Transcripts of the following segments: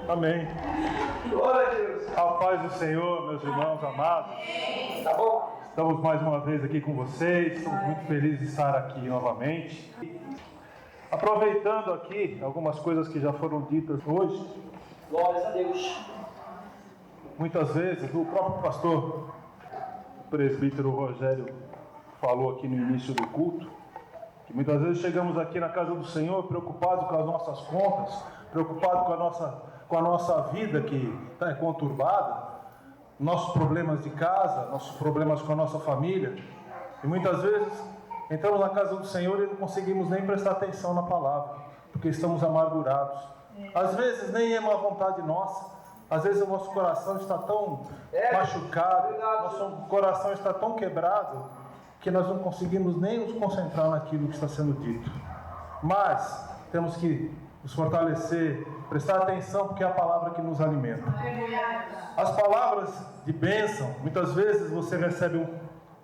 Amém. Glória a Deus. A paz do Senhor, meus irmãos amados. Tá bom? Estamos mais uma vez aqui com vocês. Estamos muito felizes de estar aqui novamente. Aproveitando aqui algumas coisas que já foram ditas hoje. Glórias a Deus. Muitas vezes o próprio pastor, o presbítero Rogério, falou aqui no início do culto, que muitas vezes chegamos aqui na casa do Senhor preocupados com as nossas contas, preocupados com a nossa vida que está conturbada, nossos problemas de casa, nossos problemas com a nossa família, e muitas vezes entramos na casa do Senhor e não conseguimos nem prestar atenção na palavra, porque estamos amargurados. Às vezes nem é uma vontade nossa, às vezes o nosso coração está tão machucado, nosso coração está tão quebrado, que nós não conseguimos nem nos concentrar naquilo que está sendo dito. Mas temos que nos fortalecer, prestar atenção, porque é a palavra que nos alimenta. As palavras de bênção, muitas vezes você recebe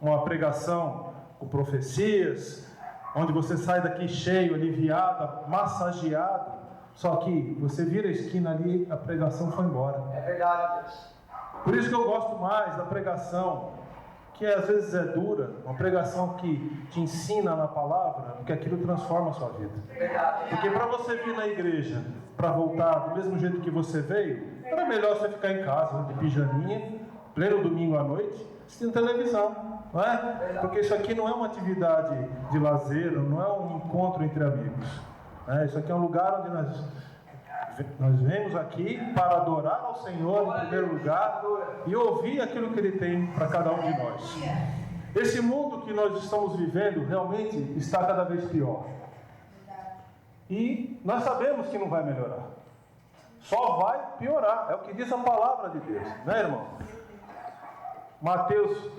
uma pregação com profecias, onde você sai daqui cheio, aliviado, massageado, só que você vira a esquina ali, a pregação foi embora. É verdade, Deus. Por isso que eu gosto mais da pregação, que às vezes é dura, uma pregação que te ensina na palavra, porque aquilo transforma a sua vida. Porque para você vir na igreja, para voltar do mesmo jeito que você veio, era melhor você ficar em casa, de pijaminha, pleno domingo à noite, assistindo televisão, não é? Porque isso aqui não é uma atividade de lazer, não é um encontro entre amigos. Isso aqui é um lugar onde nós vemos aqui para adorar ao Senhor em primeiro lugar e ouvir aquilo que Ele tem para cada um de nós. Esse mundo que nós estamos vivendo realmente está cada vez pior. E nós sabemos que não vai melhorar. Só vai piorar. É o que diz a palavra de Deus, né, irmão? Mateus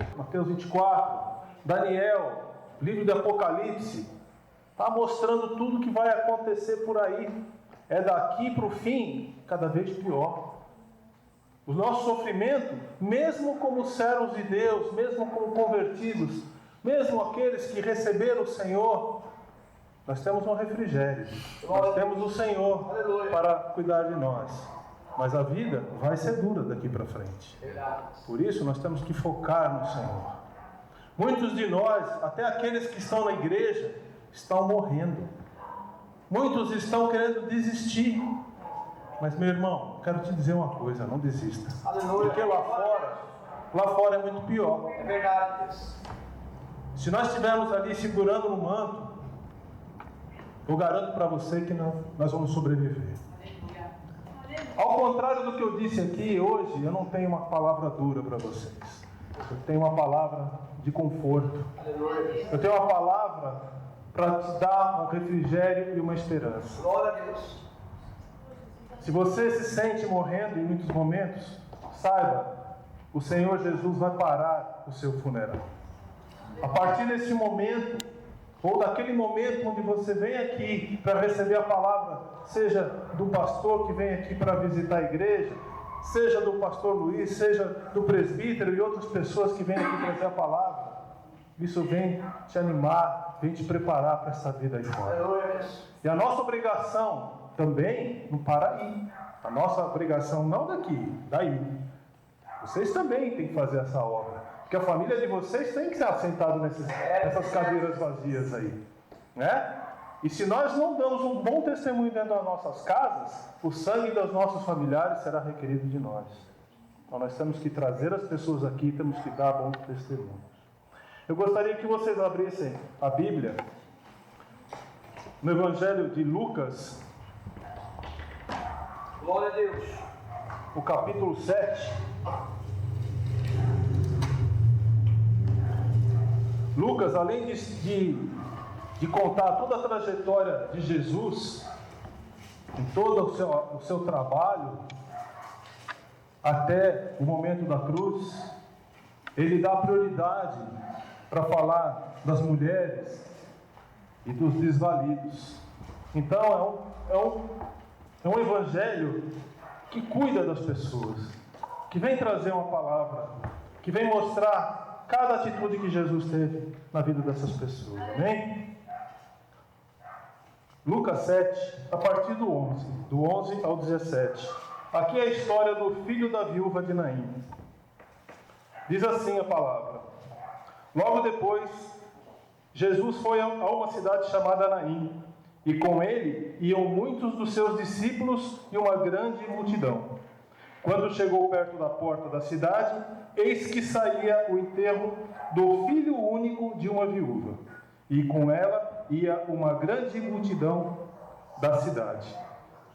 24, Daniel, livro de Apocalipse, está mostrando tudo que vai acontecer por aí. É daqui para o fim, cada vez pior. O nosso sofrimento, mesmo como servos de Deus, mesmo como convertidos, mesmo aqueles que receberam o Senhor, nós temos um refrigério. Nós temos o Senhor para cuidar de nós. Mas a vida vai ser dura daqui para frente. Por isso nós temos que focar no Senhor. Muitos de nós, até aqueles que estão na igreja, estão morrendo. Muitos estão querendo desistir. Mas, meu irmão, quero te dizer uma coisa, não desista. Porque lá fora é muito pior. É verdade, Deus. Se nós estivermos ali segurando no manto, eu garanto para você que nós vamos sobreviver. Ao contrário do que eu disse aqui hoje, eu não tenho uma palavra dura para vocês. Eu tenho uma palavra de conforto. Eu tenho uma palavra para te dar um refrigério e uma esperança. Glória a Deus. Se você se sente morrendo em muitos momentos, saiba, o Senhor Jesus vai parar o seu funeral. A partir desse momento, ou daquele momento onde você vem aqui para receber a palavra, seja do pastor que vem aqui para visitar a igreja, seja do pastor Luiz, seja do presbítero e outras pessoas que vêm aqui trazer a palavra, isso vem te animar, vem te preparar para essa vida aí fora. E a nossa obrigação também não para aí. A nossa obrigação não daqui, daí. Vocês também têm que fazer essa obra. Porque a família de vocês tem que ser assentada nessas cadeiras vazias aí. Né? E se nós não damos um bom testemunho dentro das nossas casas, o sangue dos nossos familiares será requerido de nós. Então nós temos que trazer as pessoas aqui, temos que dar bom testemunho. Eu gostaria que vocês abrissem a Bíblia no Evangelho de Lucas. Glória a Deus. O capítulo 7. Lucas, além de contar toda a trajetória de Jesus, em todo o seu trabalho, até o momento da cruz, ele dá prioridade para falar das mulheres e dos desvalidos. Então é um evangelho que cuida das pessoas, que vem trazer uma palavra, que vem mostrar cada atitude que Jesus teve na vida dessas pessoas. Amém? Lucas 7, a partir do 11 ao 17. Aqui é a história do filho da viúva de Naim. Diz assim a palavra: logo depois, Jesus foi a uma cidade chamada Naim, e com ele iam muitos dos seus discípulos e uma grande multidão. Quando chegou perto da porta da cidade, eis que saía o enterro do filho único de uma viúva, e com ela ia uma grande multidão da cidade.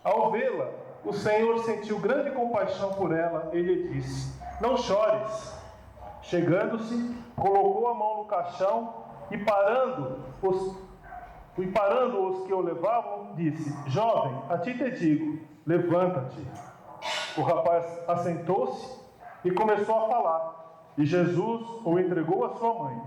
Ao vê-la, o Senhor sentiu grande compaixão por ela e lhe disse: não chores. Chegando-se, colocou a mão no caixão e parando os que o levavam, disse: jovem, a ti te digo, levanta-te. O rapaz assentou-se e começou a falar, e Jesus o entregou à sua mãe.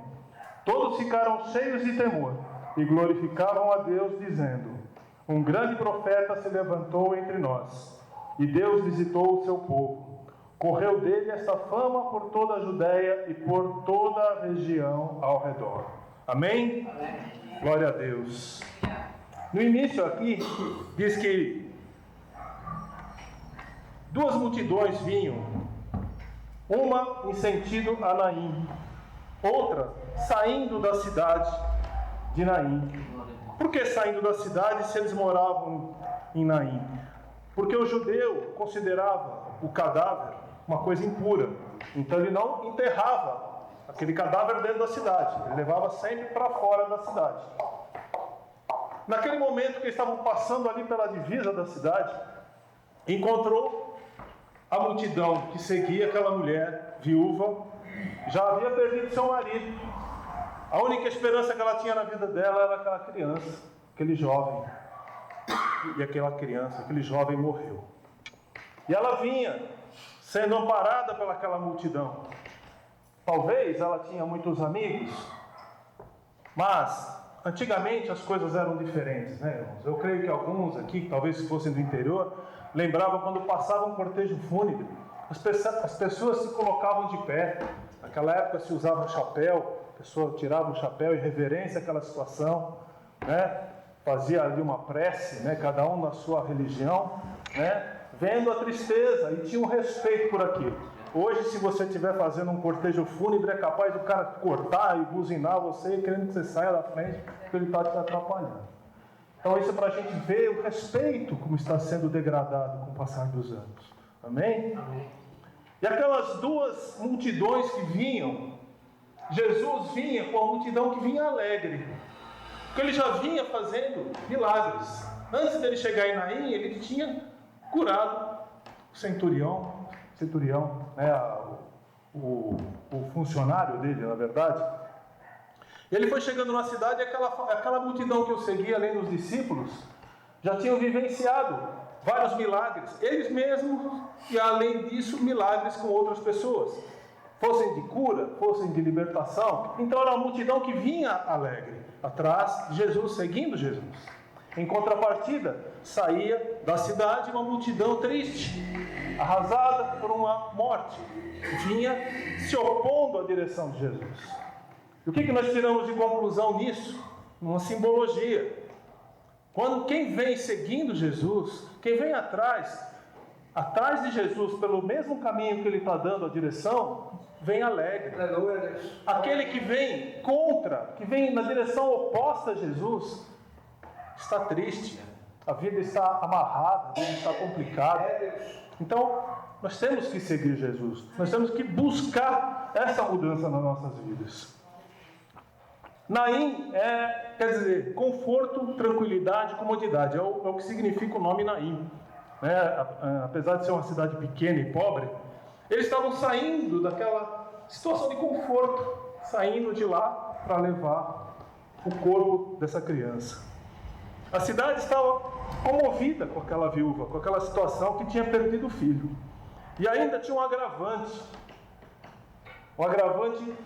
Todos ficaram cheios de temor e glorificavam a Deus, dizendo: um grande profeta se levantou entre nós, e Deus visitou o seu povo. Correu dele esta fama por toda a Judéia e por toda a região ao redor. Amém? Amém. Glória a Deus. No início aqui, diz que duas multidões vinham, uma em sentido a Naim, outra saindo da cidade de Naim. Por que saindo da cidade se eles moravam em Naim? Porque o judeu considerava o cadáver uma coisa impura, então ele não enterrava aquele cadáver dentro da cidade, ele levava sempre para fora da cidade. Naquele momento que eles estavam passando ali pela divisa da cidade, encontrou a multidão que seguia aquela mulher viúva, já havia perdido seu marido. A única esperança que ela tinha na vida dela era aquela criança, aquele jovem. E aquela criança, aquele jovem morreu. E ela vinha sendo amparada pelaquela multidão. Talvez ela tinha muitos amigos, mas antigamente as coisas eram diferentes, né, irmãos? Eu creio que alguns aqui, talvez fossem do interior, lembravam quando passava um cortejo fúnebre, as pessoas se colocavam de pé. Naquela época se usava um chapéu, a pessoa tirava o chapéu em reverência àquela situação, né? Fazia ali uma prece, né? Cada um na sua religião, né? Vendo a tristeza, e tinha um respeito por aquilo. Hoje, se você estiver fazendo um cortejo fúnebre, é capaz do cara cortar e buzinar você, querendo que você saia da frente, porque ele está te atrapalhando. Então isso é para a gente ver o respeito como está sendo degradado com o passar dos anos. Amém? Amém. E aquelas duas multidões que vinham, Jesus vinha com a multidão que vinha alegre, porque ele já vinha fazendo milagres. Antes dele chegar em Naim, ele tinha curado o centurião, né, o funcionário dele, na verdade. Ele foi chegando na cidade e aquela multidão que o seguia, além dos discípulos, já tinham vivenciado vários milagres, eles mesmos, e além disso, milagres com outras pessoas, fossem de cura, fossem de libertação. Então era uma multidão que vinha alegre, atrás de Jesus, seguindo Jesus. Em contrapartida, saía da cidade uma multidão triste, arrasada por uma morte, vinha se opondo à direção de Jesus. E o que nós tiramos de conclusão nisso? Uma simbologia. Quando quem vem seguindo Jesus, quem vem atrás de Jesus, pelo mesmo caminho que ele está dando a direção, vem alegre. Aleluia. Aquele que vem contra, que vem na direção oposta a Jesus, está triste. A vida está amarrada, a vida está complicada. Então, nós temos que seguir Jesus. Nós temos que buscar essa mudança nas nossas vidas. Naim quer dizer, conforto, tranquilidade, comodidade. É o que significa o nome Naim. Apesar de ser uma cidade pequena e pobre, eles estavam saindo daquela situação de conforto, saindo de lá para levar o corpo dessa criança. A cidade estava comovida com aquela viúva, com aquela situação que tinha perdido o filho. E ainda tinha um agravante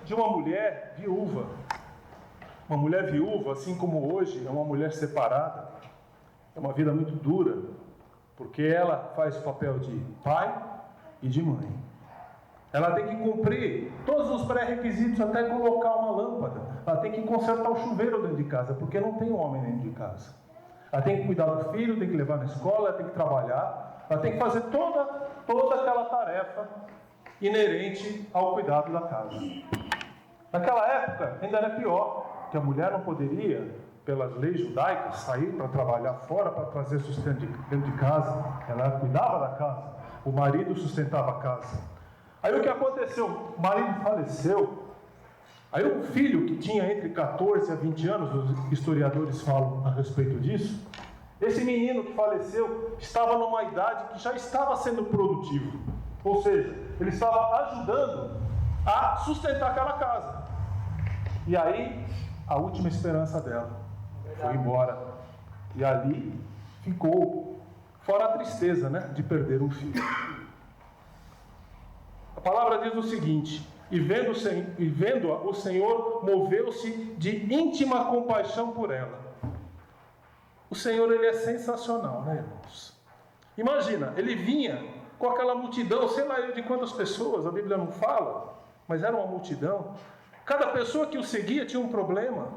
de uma mulher viúva. Uma mulher viúva, assim como hoje, é uma mulher separada. É uma vida muito dura, porque ela faz o papel de pai e de mãe. Ela tem que cumprir todos os pré-requisitos até colocar uma lâmpada. Ela tem que consertar o chuveiro dentro de casa, porque não tem homem dentro de casa. Ela tem que cuidar do filho, tem que levar na escola, ela tem que trabalhar. Ela tem que fazer toda aquela tarefa inerente ao cuidado da casa. Naquela época ainda era pior, que a mulher não poderia, pelas leis judaicas, sair para trabalhar fora, para trazer sustento dentro de casa. Ela cuidava da casa, o marido sustentava a casa. Aí o que aconteceu? O marido faleceu. Aí o filho, que tinha entre 14 a 20 anos, os historiadores falam a respeito disso, esse menino que faleceu estava numa idade que já estava sendo produtivo. Ou seja, ele estava ajudando a sustentar aquela casa. E aí, a última esperança dela foi embora. E ali ficou, fora a tristeza, né, de perder um filho. A palavra diz o seguinte: e vendo-a, o Senhor moveu-se de íntima compaixão por ela. O Senhor, ele é sensacional, né, irmãos? Imagina, ele vinha com aquela multidão, sei lá de quantas pessoas, a Bíblia não fala, mas era uma multidão. Cada pessoa que o seguia tinha um problema.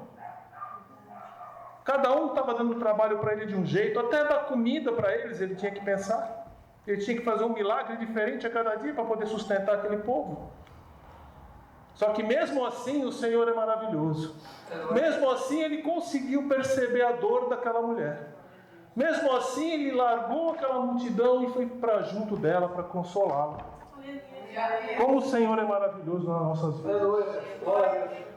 Cada um estava dando trabalho para ele de um jeito, até dar comida para eles ele tinha que pensar. Ele tinha que fazer um milagre diferente a cada dia para poder sustentar aquele povo. Só que mesmo assim o Senhor é maravilhoso. Mesmo assim ele conseguiu perceber a dor daquela mulher. Mesmo assim ele largou aquela multidão e foi para junto dela para consolá-la. Como o Senhor é maravilhoso nas nossas vidas.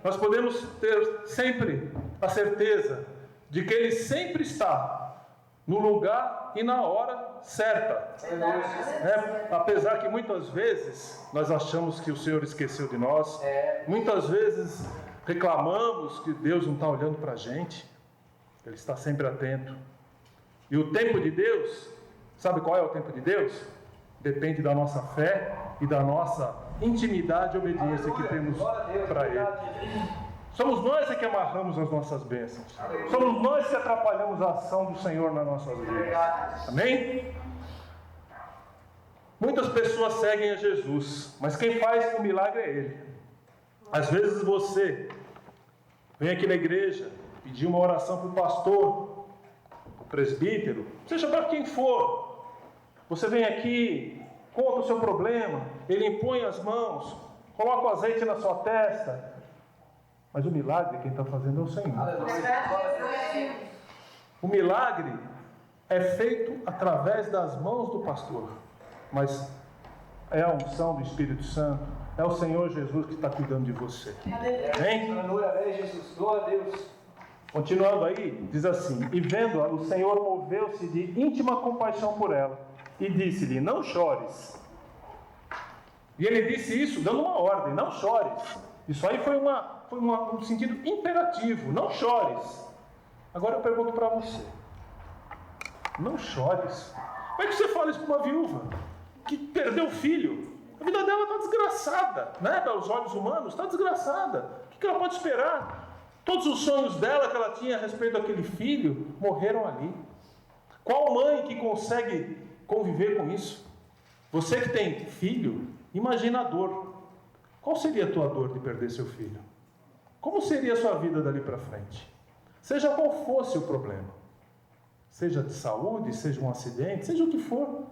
Nós podemos ter sempre a certeza de que Ele sempre está no lugar e na hora certa. Apesar que muitas vezes nós achamos que o Senhor esqueceu de nós, muitas vezes reclamamos que Deus não está olhando para a gente. Ele está sempre atento. E o tempo de Deus, sabe qual é o tempo de Deus? Depende da nossa fé e da nossa intimidade e obediência que temos para Ele. Somos nós que amarramos as nossas bênçãos. Somos nós que atrapalhamos a ação do Senhor nas nossas vidas. Amém? Muitas pessoas seguem a Jesus, mas quem faz o milagre é Ele. Às vezes você vem aqui na igreja pedir uma oração para o pastor, para o presbítero, seja para quem for. Você vem aqui, conta o seu problema, ele impõe as mãos, coloca o azeite na sua testa. Mas o milagre quem está fazendo é o Senhor. O milagre é feito através das mãos do pastor. Mas é a unção do Espírito Santo. É o Senhor Jesus que está cuidando de você. Amém? Glória a Deus. Continuando aí, diz assim: e vendo-a, o Senhor moveu-se de íntima compaixão por ela e disse-lhe: não chores. E ele disse isso dando uma ordem: não chores. Isso aí foi um sentido imperativo: não chores. Agora eu pergunto para você: não chores? Como é que você fala isso para uma viúva que perdeu o filho? A vida dela está desgraçada, né? Pelos olhos humanos, está desgraçada. O que ela pode esperar? Todos os sonhos dela que ela tinha a respeito daquele filho morreram ali. Qual mãe que consegue conviver com isso? Você que tem filho, imagina a dor. Qual seria a tua dor de perder seu filho? Como seria a sua vida dali para frente? Seja qual fosse o problema, seja de saúde, seja um acidente, seja o que for,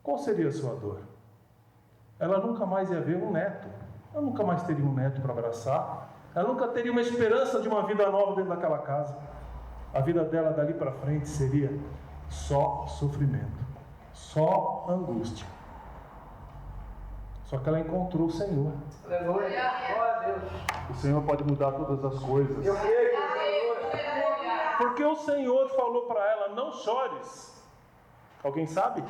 qual seria a sua dor? Ela nunca mais ia ver um neto, ela nunca mais teria um neto para abraçar, ela nunca teria uma esperança de uma vida nova dentro daquela casa. A vida dela dali para frente seria só sofrimento, só angústia. Só que ela encontrou o Senhor. Aleluia. Glória a Deus. O Senhor pode mudar todas as coisas. Eu creio. Porque o Senhor falou para ela: não chores. Alguém sabe?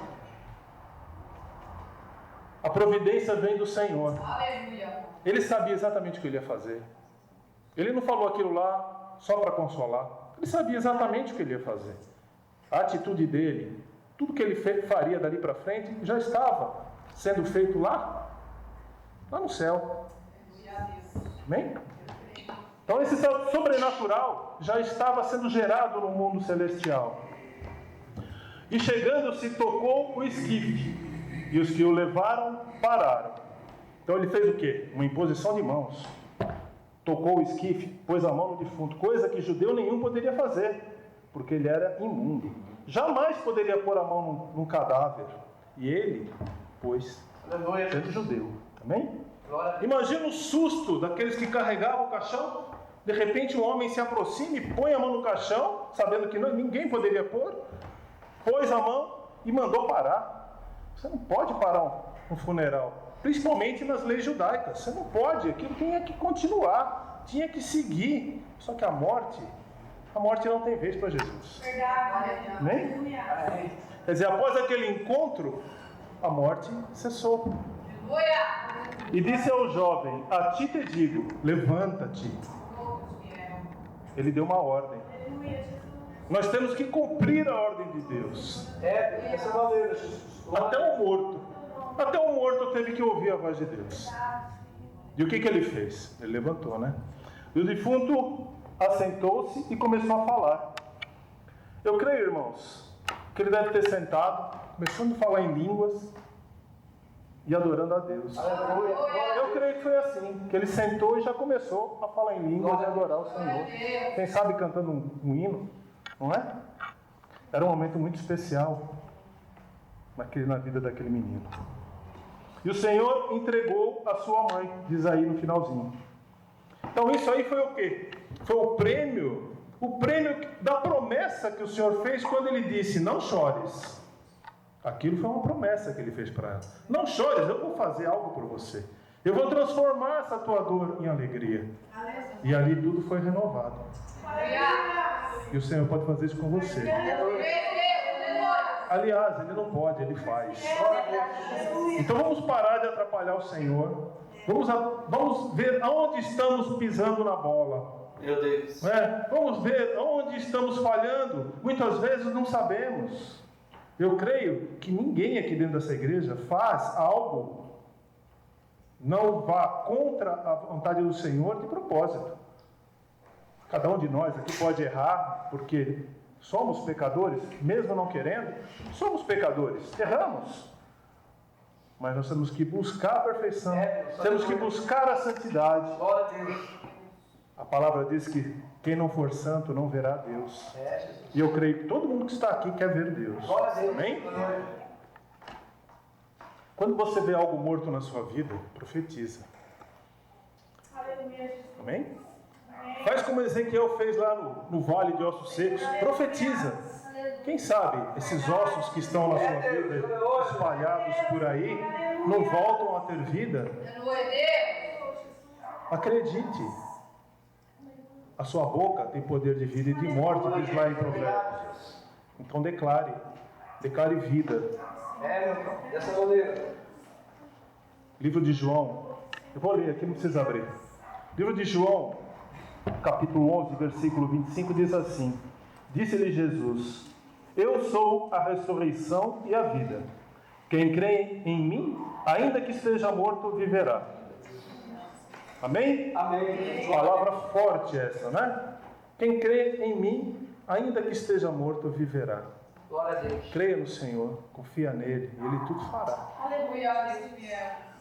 A providência vem do Senhor. Aleluia. Ele sabia exatamente o que ele ia fazer. Ele não falou aquilo lá só para consolar. Ele sabia exatamente o que ele ia fazer. A atitude dele, tudo que ele faria dali para frente, já estava sendo feito lá no céu. Amém? Então esse sobrenatural já estava sendo gerado no mundo celestial. E chegando-se, tocou o esquife, e os que o levaram pararam. Então ele fez o quê? Uma imposição de mãos. Tocou o esquife, pôs a mão no defunto, coisa que judeu nenhum poderia fazer, porque ele era imundo. jamais poderia pôr a mão num cadáver. E ele pôs, sendo judeu. Amém? Imagina o susto daqueles que carregavam o caixão. De repente um homem se aproxima e põe a mão no caixão, sabendo que ninguém poderia pôr. Pôs a mão e mandou parar. Você não pode parar um funeral, principalmente nas leis judaicas. Você não pode, aquilo tinha que continuar, tinha que seguir. Só que a morte não tem vez para Jesus. Verdade. Nem? Quer dizer, após aquele encontro, a morte cessou. E disse ao jovem: a ti te digo, levanta-te. Ele deu uma ordem. Nós temos que cumprir a ordem de Deus. Essa maneira, Jesus. Até o morto teve que ouvir a voz de Deus. E o que ele fez? Ele levantou, né? E o defunto assentou-se e começou a falar. Eu creio, irmãos, que ele deve ter sentado, começando a falar em línguas e adorando a Deus. Eu creio que foi assim, que ele sentou e já começou a falar em línguas e adorar o Senhor. Quem sabe cantando um hino, não é? Era um momento muito especial na vida daquele menino. E o Senhor entregou a sua mãe, diz aí no finalzinho. Então isso aí foi o quê? Foi o prêmio da promessa que o Senhor fez quando Ele disse: não chores. Aquilo foi uma promessa que Ele fez para ela. Não chores, eu vou fazer algo por você. Eu vou transformar essa tua dor em alegria. E ali tudo foi renovado. E o Senhor pode fazer isso com você. Aliás, Ele não pode, Ele faz. Então vamos parar de atrapalhar o Senhor. Vamos ver aonde estamos pisando na bola. Meu Deus. Vamos ver aonde estamos falhando. Muitas vezes não sabemos. Eu creio que ninguém aqui dentro dessa igreja faz algo, não vá contra a vontade do Senhor de propósito. Cada um de nós aqui pode errar, porque somos pecadores, mesmo não querendo, somos pecadores, erramos. Mas nós temos que buscar a perfeição, temos que buscar a santidade. Glória a Deus. A palavra diz que quem não for santo não verá Deus. E eu creio que todo mundo que está aqui quer ver Deus. Glória a Deus. Amém? Quando você vê algo morto na sua vida, profetiza. Amém? Faz como Ezequiel fez lá no vale de ossos secos. Profetiza. Quem sabe esses ossos que estão na sua vida, espalhados por aí, não voltam a ter vida? Acredite. A sua boca tem poder de vida e de morte, diz lá em Provérbios. Então declare vida. Dessa maneira. Livro de João, eu vou ler aqui, não precisa abrir. Livro de João, capítulo 11, versículo 25, diz assim: disse-lhe Jesus: eu sou a ressurreição e a vida. Quem crê em mim, ainda que esteja morto, viverá. Amém? Amém. Palavra forte essa, né? Quem crê em mim, ainda que esteja morto, viverá. Glória a Deus. Creia no Senhor, confia nele e Ele tudo fará. Aleluia.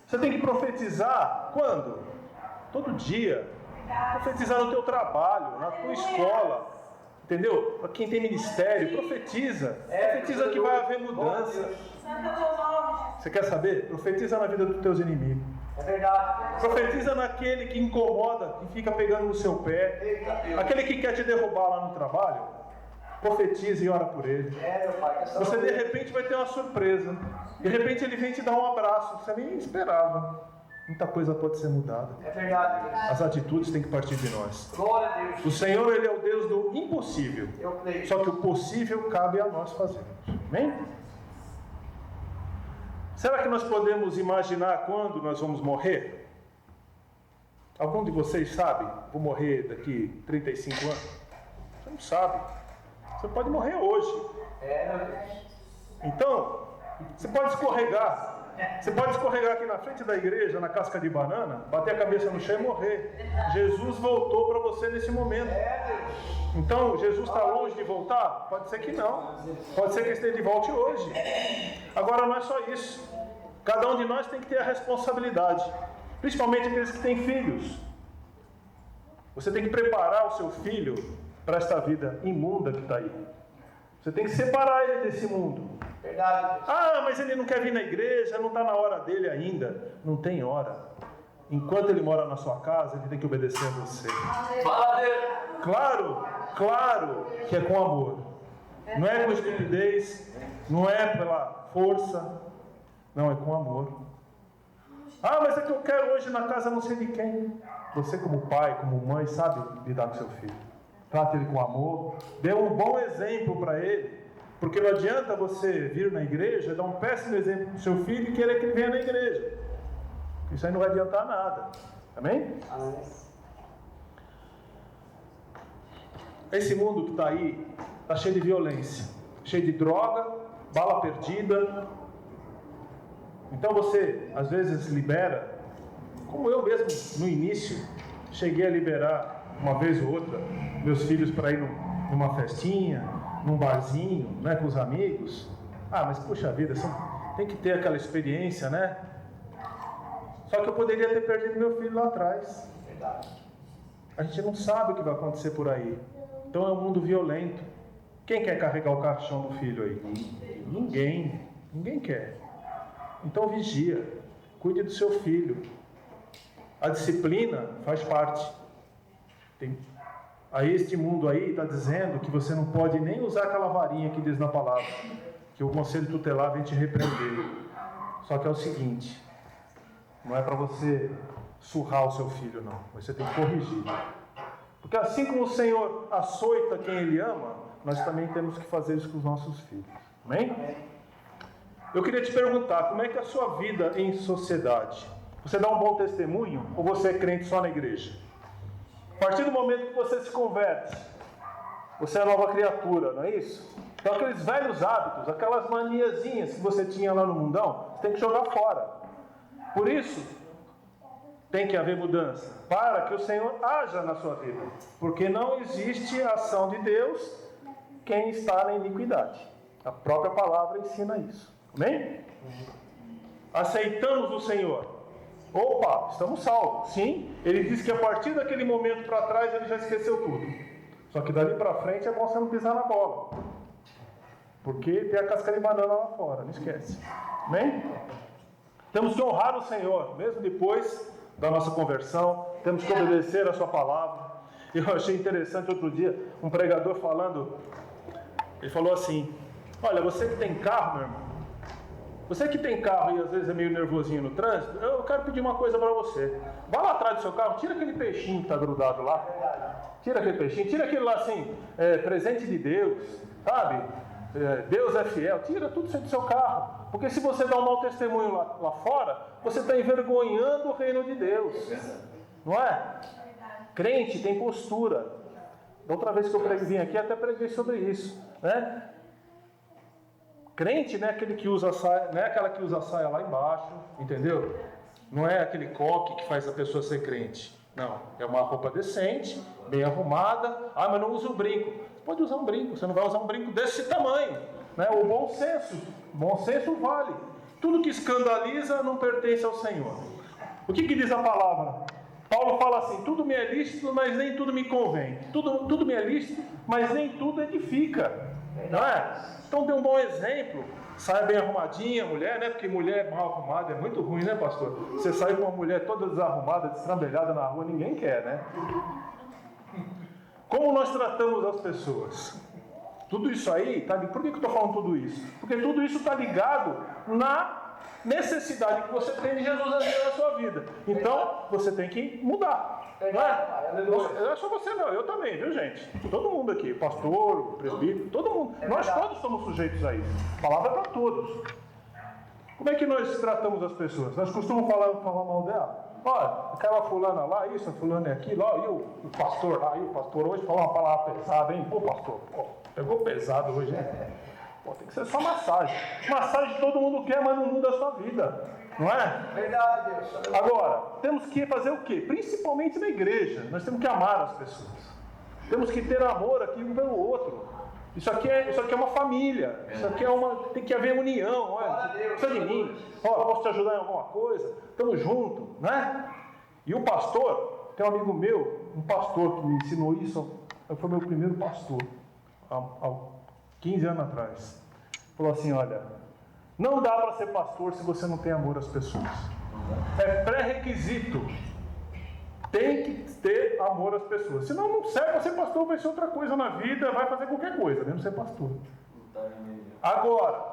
Você tem que profetizar quando? Todo dia. Profetizar no teu trabalho, na tua escola. Entendeu? Para quem tem ministério, profetiza. Profetiza que vai haver mudança. Você quer saber? Profetiza na vida dos teus inimigos. É verdade. Profetiza naquele que incomoda, que fica pegando no seu pé. Aquele que quer te derrubar lá no trabalho. Profetiza e ora por ele. Meu Pai. Você de repente vai ter uma surpresa. De repente ele vem te dar um abraço. Você nem esperava. Muita coisa pode ser mudada. É verdade. As atitudes têm que partir de nós. Glória a Deus. O Senhor, Ele é o Deus do impossível. Eu creio. Só que o possível cabe a nós fazermos. Amém? Será que nós podemos imaginar quando nós vamos morrer? Algum de vocês sabe? Vou morrer daqui 35 anos? Você não sabe. Você pode morrer hoje. Meu Deus. Então, você pode escorregar. Você pode escorregar aqui na frente da igreja, na casca de banana, bater a cabeça no chão e morrer. Jesus voltou para você nesse momento. Então, Jesus está longe de voltar? Pode ser que não. Pode ser que esteja de volta hoje. Agora, não é só isso. Cada um de nós tem que ter a responsabilidade. Principalmente aqueles que têm filhos. Você tem que preparar o seu filho para esta vida imunda que está aí. Você tem que separar ele desse mundo. Verdade, Deus. Ah, mas ele não quer vir na igreja, não está na hora dele ainda. Não tem hora. Enquanto ele mora na sua casa, ele tem que obedecer a você. Fala, Deus. Claro que é com amor. Não é com estupidez, não é pela força. Não, é com amor. Ah, mas é que eu quero hoje na casa não sei de quem. Você como pai, como mãe, sabe lidar com seu filho. Trate ele com amor. Dê um bom exemplo para ele. Porque não adianta você vir na igreja, dar um péssimo exemplo para o seu filho e querer que ele venha na igreja. Isso aí não vai adiantar nada. Amém? Esse mundo que está aí, está cheio de violência, cheio de droga, bala perdida. Então você, às vezes, libera, como eu mesmo, no início, cheguei a liberar, uma vez ou outra, meus filhos para ir numa festinha, num barzinho, né, com os amigos. Ah, mas puxa vida, você tem que ter aquela experiência, né? Só que eu poderia ter perdido meu filho lá atrás. Verdade. A gente não sabe o que vai acontecer por aí. Então é um mundo violento. Quem quer carregar o caixão do filho aí? Ninguém quer. Então vigia, cuide do seu filho. A disciplina faz parte. Aí este mundo aí está dizendo que você não pode nem usar aquela varinha que diz na palavra, que o conselho tutelar vem te repreender. Só que é o seguinte, não é para você surrar o seu filho, não. Você tem que corrigir. Porque assim como o Senhor açoita quem Ele ama, nós também temos que fazer isso com os nossos filhos. Amém? Eu queria te perguntar, como é que é a sua vida em sociedade? Você dá um bom testemunho ou você é crente só na igreja? A partir do momento que você se converte, você é nova criatura, não é isso? Então aqueles velhos hábitos, aquelas maniazinhas que você tinha lá no mundão, você tem que jogar fora. Por isso, tem que haver mudança, para que o Senhor haja na sua vida. Porque não existe ação de Deus quem está na iniquidade. A própria palavra ensina isso. Amém? Aceitamos o Senhor. Opa, estamos salvos. Sim, ele disse que a partir daquele momento para trás ele já esqueceu tudo. Só que dali para frente é bom você não pisar na bola. Porque tem a casca de banana lá fora, não esquece. Amém? Temos que honrar o Senhor, mesmo depois da nossa conversão. Temos que obedecer a sua palavra. Eu achei interessante outro dia, um pregador falando, ele falou assim, olha, você que tem carro, meu irmão, você que tem carro e às vezes é meio nervosinho no trânsito, eu quero pedir uma coisa para você. Vai lá atrás do seu carro, tira aquele peixinho que está grudado lá. Tira aquele peixinho, tira aquele lá assim, presente de Deus, sabe? Deus é fiel, tira tudo isso do seu carro. Porque se você dá um mau testemunho lá fora, você está envergonhando o reino de Deus. Não é? Crente tem postura. Da outra vez que eu vim aqui, até preguei sobre isso, né? Crente não é aquele que usa saia, não é aquela que usa a saia lá embaixo, entendeu? Não é aquele coque que faz a pessoa ser crente. Não, é uma roupa decente, bem arrumada. Ah, mas não usa um brinco. Você pode usar um brinco, você não vai usar um brinco desse tamanho, né? O bom senso vale. Tudo que escandaliza não pertence ao Senhor. O que diz a palavra? Paulo fala assim, tudo me é lícito, mas nem tudo me convém. Tudo me é lícito, mas nem tudo edifica. Não é? Então dê um bom exemplo. Saia bem arrumadinha, mulher, né? Porque mulher mal arrumada é muito ruim, né, pastor? Você sai com uma mulher toda desarrumada, destrambelhada na rua, ninguém quer, né? Como nós tratamos as pessoas? Tudo isso aí, tá? Por que eu estou falando tudo isso? Porque tudo isso está ligado na necessidade que você tem de Jesus na sua vida. Então, você tem que mudar. Não é? Não é só você não, eu também, viu, gente? Todo mundo aqui, pastor, presbítero, todo mundo. Nós todos somos sujeitos a isso. A palavra é para todos. Como é que nós tratamos as pessoas? Nós costumamos falar mal dela. Olha, aquela fulana lá, isso, a fulana é aquilo, ó, e o pastor lá, e o pastor hoje falou uma palavra pesada, hein? Pô, pastor, pegou pesado hoje, hein? Pô, tem que ser só massagem. Massagem todo mundo quer, mas não muda a sua vida. Não é? Verdade, Deus. Agora, temos que fazer o quê? Principalmente na igreja. Nós temos que amar as pessoas. Temos que ter amor aqui um pelo outro. Isso aqui é uma família. Isso aqui tem que haver união. Olha, precisa de mim. Ó, posso te ajudar em alguma coisa? Estamos juntos, né? E o pastor, tem um amigo meu, um pastor que me ensinou isso. Foi meu primeiro pastor. Há 15 anos atrás. Falou assim, olha, não dá para ser pastor se você não tem amor às pessoas. É pré-requisito. Tem que ter amor às pessoas. Senão não serve para ser pastor, vai ser outra coisa na vida, vai fazer qualquer coisa, mesmo ser pastor. Agora,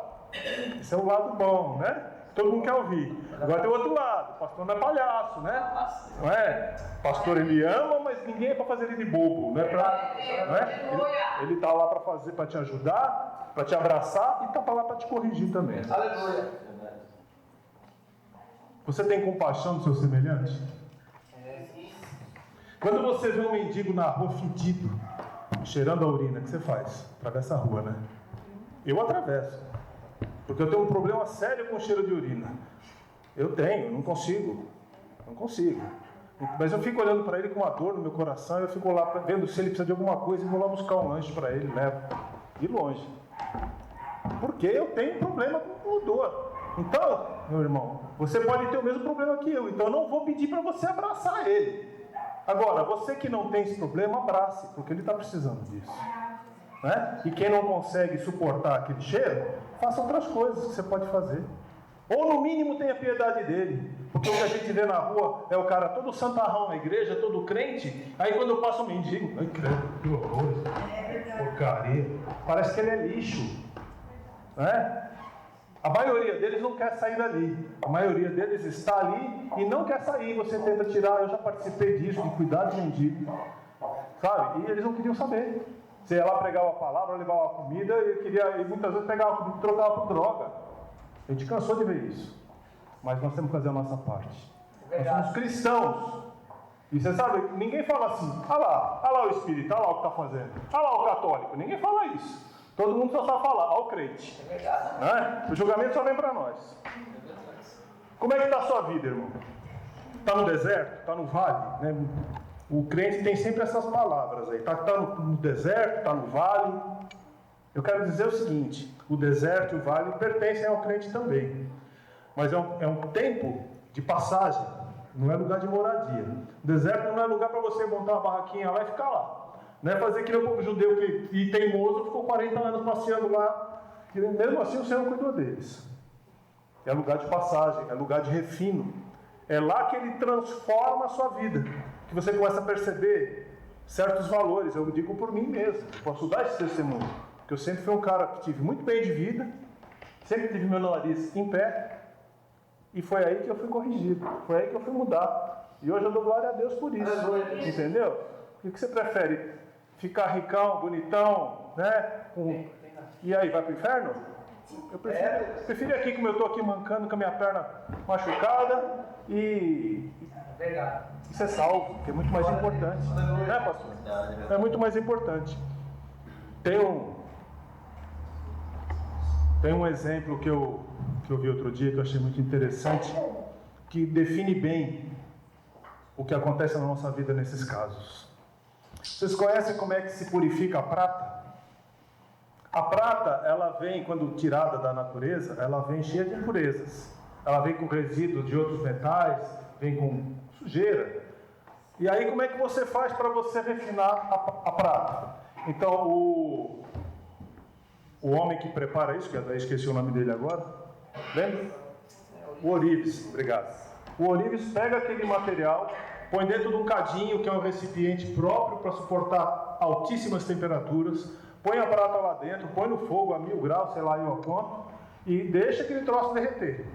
esse é o lado bom, né? Todo mundo quer ouvir. Agora tem o outro lado, o pastor não é palhaço, né? Não é? O pastor ele ama, mas ninguém é para fazer ele de bobo, não é pra, não é? Ele está lá para fazer, para te ajudar, para te abraçar e está lá para te corrigir também. Aleluia. Você tem compaixão do seu semelhante? Quando você vê um mendigo na rua fedido, cheirando a urina, o que você faz? Atravessa a rua, né? Eu atravesso. Porque eu tenho um problema sério com o cheiro de urina. Eu tenho, não consigo. Não consigo. Mas eu fico olhando para ele com uma dor no meu coração, eu fico lá vendo se ele precisa de alguma coisa e vou lá buscar um lanche para ele, levo. De longe. Porque eu tenho um problema com dor. Então, meu irmão, você pode ter o mesmo problema que eu. Então eu não vou pedir para você abraçar ele. Agora, você que não tem esse problema, abrace, porque ele está precisando disso. Né? E quem não consegue suportar aquele cheiro, faça outras coisas que você pode fazer. Ou no mínimo tenha piedade dele. Porque o que a gente vê na rua é o cara todo santarrão na igreja, todo crente. Aí quando eu passo um mendigo, ai credo, que horror, porcaria. Parece que ele é lixo. Né? A maioria deles não quer sair dali. A maioria deles está ali e não quer sair. Você tenta tirar, eu já participei disso, de cuidar de mendigo. Sabe? E eles não queriam saber. Você ia lá pregar uma palavra, levar uma comida e muitas vezes pegava a comida e trocava por droga. A gente cansou de ver isso. Mas nós temos que fazer a nossa parte. Nós somos cristãos. E você sabe, ninguém fala assim, olha lá o espírita, olha lá o que está fazendo. Olha lá o católico. Ninguém fala isso. Todo mundo só sabe falar, olha o crente. Né? O julgamento só vem para nós. Como é que está a sua vida, irmão? Está no deserto? Está no vale? Né? O crente tem sempre essas palavras aí. Está no deserto, está no vale. Eu quero dizer o seguinte, o deserto e o vale pertencem ao crente também. Mas é um tempo de passagem, não é lugar de moradia. O deserto não é lugar para você montar uma barraquinha lá e ficar lá. Não é fazer que nem o povo judeu e teimoso ficou 40 anos passeando lá. E mesmo assim o Senhor cuidou deles. É lugar de passagem, é lugar de refino. É lá que Ele transforma a sua vida. Que você começa a perceber certos valores. Eu digo por mim mesmo. Eu posso dar esse testemunho. Porque eu sempre fui um cara que tive muito bem de vida. Sempre tive meu nariz em pé. E foi aí que eu fui corrigido. Foi aí que eu fui mudar. E hoje eu dou glória a Deus por isso. Entendeu? O que você prefere? Ficar ricão, bonitão, né? E aí, vai para o inferno? Eu prefiro aqui, como eu estou aqui mancando com a minha perna machucada e ser salvo, que é muito mais importante. Né, pastor? É muito mais importante. Tem um exemplo que eu vi outro dia, que eu achei muito interessante, que define bem o que acontece na nossa vida nesses casos. Vocês conhecem como é que se purifica a prata? A prata, ela vem, quando tirada da natureza, ela vem cheia de impurezas. Ela vem com resíduos de outros metais, vem com sujeira. E aí, como é que você faz para você refinar a prata? Então, o homem que prepara isso, que eu esqueci o nome dele agora, lembra? O Orives, obrigado. O Orives pega aquele material, põe dentro de um cadinho, que é um recipiente próprio para suportar altíssimas temperaturas, põe a prata lá dentro, põe no fogo a 1000 graus, sei lá, eu quanto, e deixa aquele troço derreter.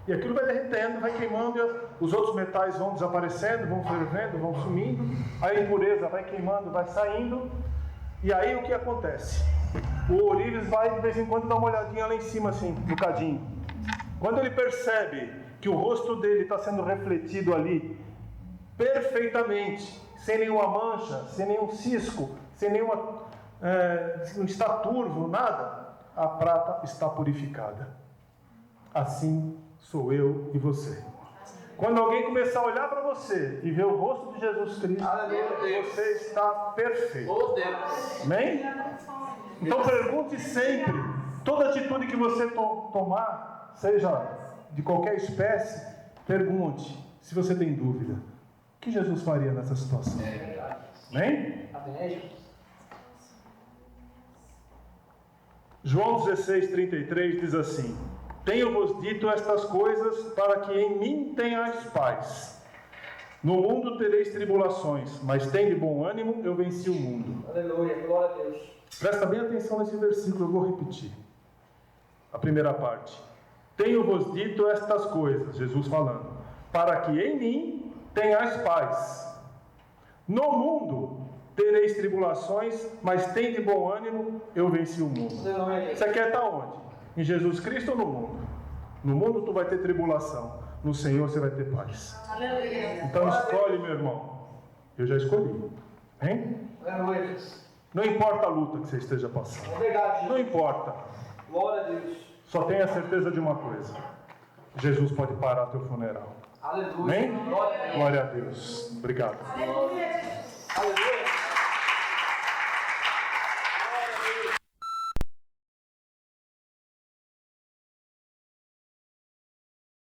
E aquilo vai derretendo, vai queimando, e os outros metais vão desaparecendo, vão fervendo, vão sumindo, a impureza vai queimando, vai saindo, e aí o que acontece? O Orives vai de vez em quando dar uma olhadinha lá em cima, assim, no cadinho. Quando ele percebe que o rosto dele está sendo refletido ali, perfeitamente, sem nenhuma mancha, sem nenhum cisco, sem nenhuma não está turvo, nada, a prata está purificada. Assim sou eu e você. Quando alguém começar a olhar para você e ver o rosto de Jesus Cristo, você está perfeito. Amém? Então pergunte sempre, toda atitude que você tomar, seja de qualquer espécie, pergunte se você tem dúvida. O que Jesus faria nessa situação? Amém? João 16:33 diz assim: tenho-vos dito estas coisas para que em mim tenhais paz. No mundo tereis tribulações, mas tende bom ânimo, eu venci o mundo. Aleluia, glória a Deus. Presta bem atenção nesse versículo, eu vou repetir. A primeira parte. Tenho-vos dito estas coisas, Jesus falando, para que em mim tenhais paz. No mundo tereis tribulações, mas tende bom ânimo, eu venci o mundo. Aleluia. Você quer estar onde? Em Jesus Cristo ou no mundo? No mundo tu vai ter tribulação, no Senhor você vai ter paz. Aleluia. Então escolhe, meu irmão. Eu já escolhi. Hein? Aleluia. Não importa a luta que você esteja passando. Obrigado, Não Jesus. importa. Glória a Deus. Só tenha certeza de uma coisa. Jesus pode parar teu funeral. Aleluia. Amém? Glória a Deus. Glória a Deus. Obrigado. Aleluia. Aleluia.